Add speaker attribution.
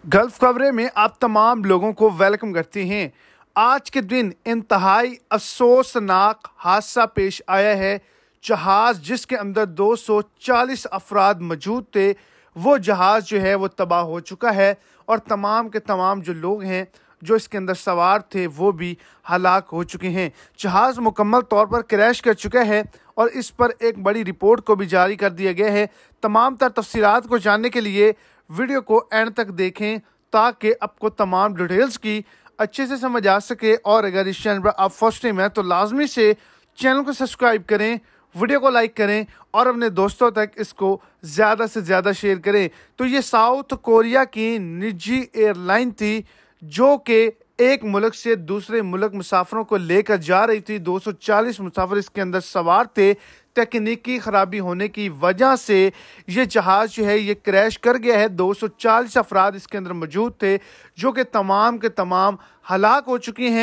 Speaker 1: Gulf खबरें में आप तमाम लोगों को वेलकम करते हैं। आज के दिन इंतहाई अफसोसनाक हादसा पेश आया है। जहाज जिसके अंदर 240 अफराद मौजूद थे, वो जहाज जो है वो तबाह हो चुका है और तमाम के तमाम जो लोग हैं जो इसके अंदर सवार थे वो भी हलाक हो चुके हैं। जहाज मुकम्मल तौर पर क्रैश कर चुका है और इस पर एक बड़ी रिपोर्ट को भी जारी कर दिया गया है। तमाम तर तफसीलात को जानने के लिए वीडियो को एंड तक देखें ताकि आपको तमाम डिटेल्स की अच्छे से समझ आ सके। और अगर इस चैनल पर आप फर्स्ट टाइम हैं तो लाजमी से चैनल को सब्सक्राइब करें, वीडियो को लाइक करें और अपने दोस्तों तक इसको ज़्यादा से ज़्यादा शेयर करें। तो ये साउथ कोरिया की निजी एयरलाइन थी जो कि एक मुल्क से दूसरे मुल्क मुसाफिरों को लेकर जा रही थी। 240 मुसाफिर इसके अंदर सवार थे। तकनीकी खराबी होने की वजह से ये जहाज़ जो है ये क्रैश कर गया है। 240 अफराद इसके अंदर मौजूद थे जो कि तमाम के तमाम हलाक हो चुके हैं।